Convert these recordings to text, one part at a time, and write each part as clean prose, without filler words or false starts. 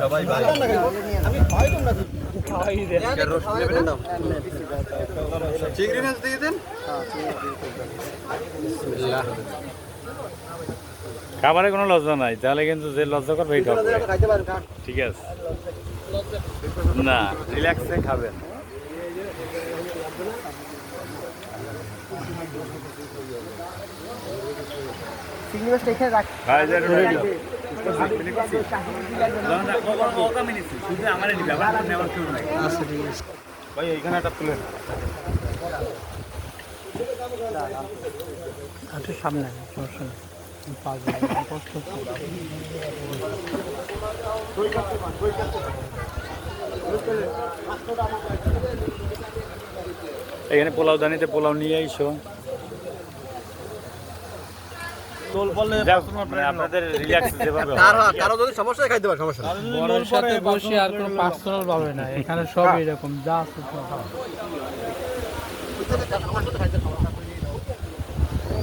সবাই ভাই আমি ভাই তোমরা খাওয়াই দেন রস নেবেন না চিংড়ি মাছ দিয়ে দেন বিসমিল্লাহ খাবারে কোনো লজ্জা নাই, তাহলে কিন্তু যে লজ্জা করবে এই খাবে। ঠিক আছে, না রিল্যাক্সে খাবেন। ভাই এইখানে একটা তুলেন সামনে সমস্যা নেই। এখানে পোলাও দানিতে পোলাও নিয়ে আইসো। আপনাদের রিল্যাক্স যেভাবে কারো যদি সমস্যা হয় খাইতে পারে, সমস্যা নেই। বড়ের সাথে বসে আর কোনো পার্সোনাল ভাবে না, এখানে সব এরকম যা আছে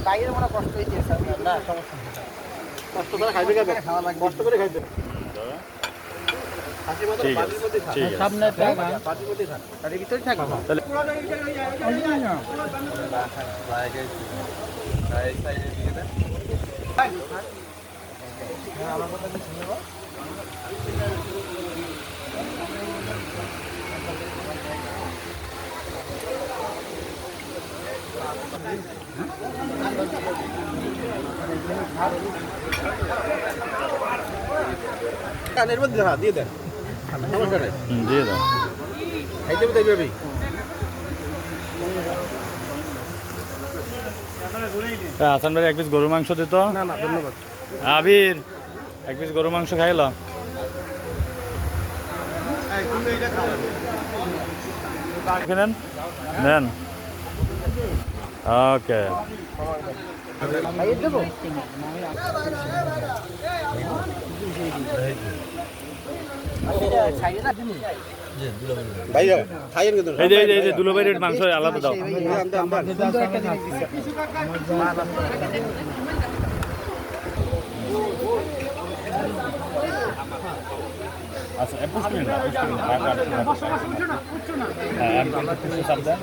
বাইরে মনে কষ্ট হইছে না, সমস্যা নেই। কষ্ট করে খাইবে খাওয়া লাগবে, কষ্ট করে খাইতে হাসি মতো বাড়ির মধ্যে থাক, সামনে থাক, বাড়ির মধ্যে থাক, তার ভিতরে থাক। তাহলে সাইডে দিয়ে দেন। আমার কথা শুনে নাও। কানের মধ্যে দিয়ে দেন, সমস্যা নেই, দিয়ে দাও। খাইতে হবে এইভাবেই। হাসান ভাই এক পিস গরুর মাংস দিত। না না ধন্যবাদ। আবির এক পিস গরুর মাংস খাইল। নেন নেন, ওকে। ভাইয়া খাইয়েন কিন্তু এই যে দুলোবাইয়ের মাংস আলাদা দাও। আচ্ছা পুশ করেন না, পুশ করেন না। হ্যাঁ পুশ চাপ দেন।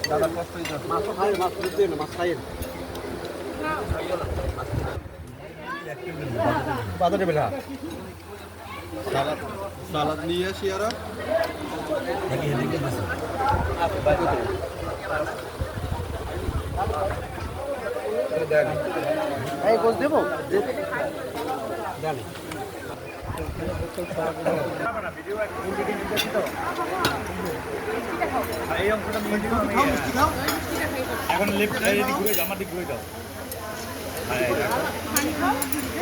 দাদা কষ্ট হইছে, মাছ খাই, মাছ দিতে না, মাছ খাইয়েন। বাজারে বেলা সালাদ নিয়ে আসি আর এই গোল দেবো এখন লেফট সাইডে ঘুরে যাও, আমার দিক ঘুরে যাও।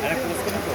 হ্যাঁ পোস্ট করো তো।